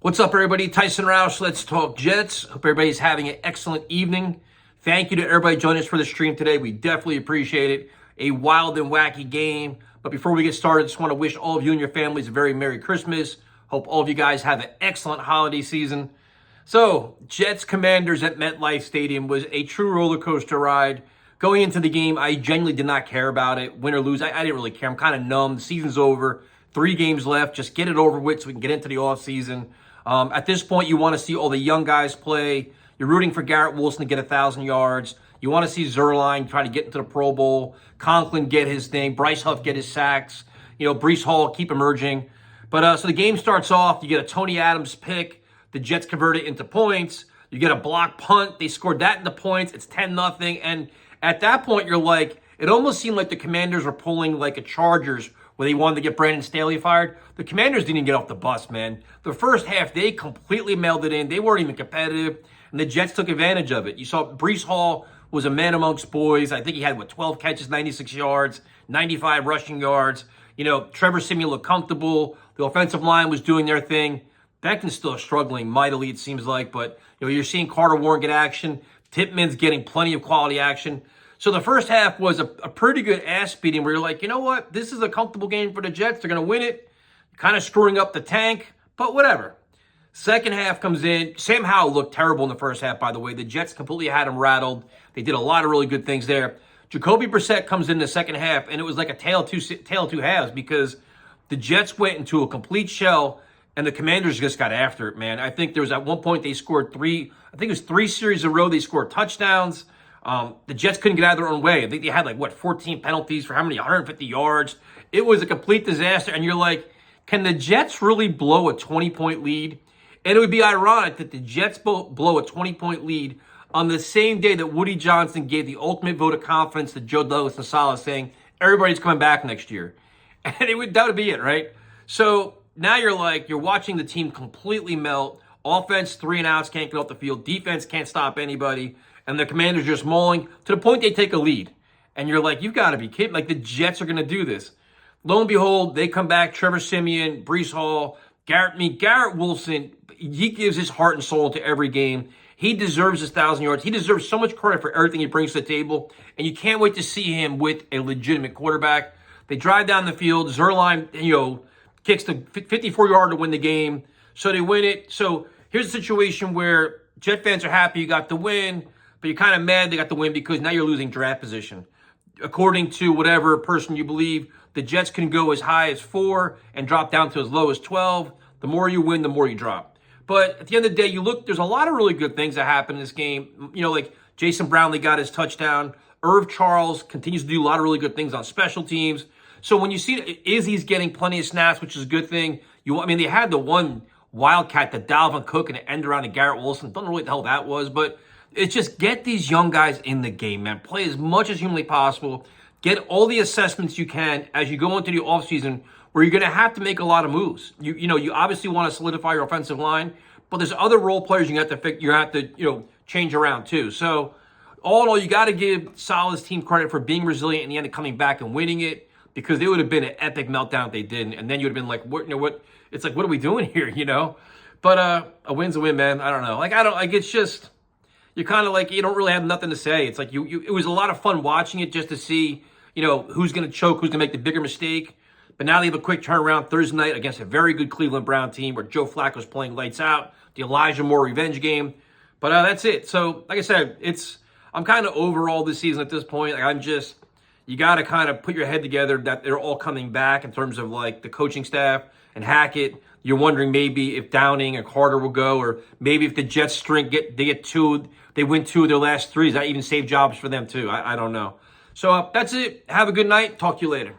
What's up, everybody? Tyson Roush. Let's talk Jets. Hope everybody's having an excellent evening. Thank you to everybody joining us for the stream today. We definitely appreciate it. A wild and wacky game. But before we get started, I just want to wish all of you and your families a very Merry Christmas. Hope all of you guys have an excellent holiday season. So, Jets Commanders at MetLife Stadium was a true roller coaster ride. Going into the game, I genuinely did not care about it. Win or lose, I didn't really care. I'm kind of numb. The season's over. 3 games left. Just get it over with so we can get into the offseason. At this point, you want to see all the young guys play. You're rooting for Garrett Wilson to get 1,000 yards. You want to see Zuerlein try to get into the Pro Bowl. Conklin get his thing. Bryce Huff get his sacks. Breece Hall keep emerging. But so the game starts off. You get a Tony Adams pick. The Jets convert it into points. You get a block punt. They scored that into points. It's 10-0. And at that point, you're like, it almost seemed like the Commanders were pulling like a Chargers where they wanted to get Brandon Staley fired. The Commanders didn't even get off the bus, man. The first half, they completely mailed it in. They weren't even competitive, and the Jets took advantage of it. You saw Breece Hall was a man amongst boys. I think he had, 12 catches, 96 yards, 95 rushing yards. Trevor Siemian looked comfortable. The offensive line was doing their thing. Becton's still struggling mightily, it seems like, but you're seeing Carter Warren get action. Tippmann's getting plenty of quality action. So the first half was a pretty good ass beating where you're like, you know what? This is a comfortable game for the Jets. They're going to win it. Kind of screwing up the tank, but whatever. Second half comes in. Sam Howell looked terrible in the first half, by the way. The Jets completely had him rattled. They did a lot of really good things there. Jacoby Brissett comes in the second half, and it was like a tale of two halves because the Jets went into a complete shell, and the Commanders just got after it, man. I think there was at one point they scored 3 series in a row. They scored touchdowns. The Jets couldn't get out of their own way. I think they had 14 penalties for how many? 150 yards. It was a complete disaster. And you're like, can the Jets really blow a 20-point lead? And it would be ironic that the Jets blow a 20-point lead on the same day that Woody Johnson gave the ultimate vote of confidence to Joe Douglas and Saleh, saying everybody's coming back next year. And that would be it, right? So now you're watching the team completely melt. Offense, 3 and outs, can't get off the field. Defense can't stop anybody. And the Commanders just mauling to the point they take a lead. And you're like, you've got to be kidding. Like, the Jets are going to do this. Lo and behold, they come back. Trevor Siemian, Breece Hall, Garrett Wilson, he gives his heart and soul to every game. He deserves his 1,000 yards. He deserves so much credit for everything he brings to the table. And you can't wait to see him with a legitimate quarterback. They drive down the field. Zuerlein, kicks the 54-yard to win the game. So they win it. So here's a situation where Jet fans are happy you got the win, but you're kind of mad they got the win because now you're losing draft position. According to whatever person you believe, the Jets can go as high as 4 and drop down to as low as 12. The more you win, the more you drop. But at the end of the day, there's a lot of really good things that happen in this game. Like Jason Brownlee got his touchdown. Irv Charles continues to do a lot of really good things on special teams. So when you see Izzy's getting plenty of snaps, which is a good thing. They had the one Wildcat, the Dalvin Cook, and the end around to Garrett Wilson. Don't know what the hell that was, but it's just get these young guys in the game, man. Play as much as humanly possible. Get all the assessments you can as you go into the offseason where you're going to have to make a lot of moves. You obviously want to solidify your offensive line, but there's other role players you have to change around too. So all in all, you got to give Saleh's team credit for being resilient in the end of coming back and winning it because it would have been an epic meltdown if they didn't. And then you would have been like, what? It's like, what are we doing here, But a win's a win, man. I don't know. It's just, you're kind of like, you don't really have nothing to say. It's like it was a lot of fun watching it just to see, who's going to choke, who's going to make the bigger mistake. But now they have a quick turnaround Thursday night against a very good Cleveland Brown team where Joe Flacco's playing lights out, the Elijah Moore revenge game. But that's it. So, like I said, I'm kind of over all this season at this point. You got to kind of put your head together that they're all coming back in terms of the coaching staff and Hackett. You're wondering maybe if Downing and Carter will go, or maybe if the Jets they win 2 of their last 3. Does that even save jobs for them too? I don't know. So that's it. Have a good night. Talk to you later.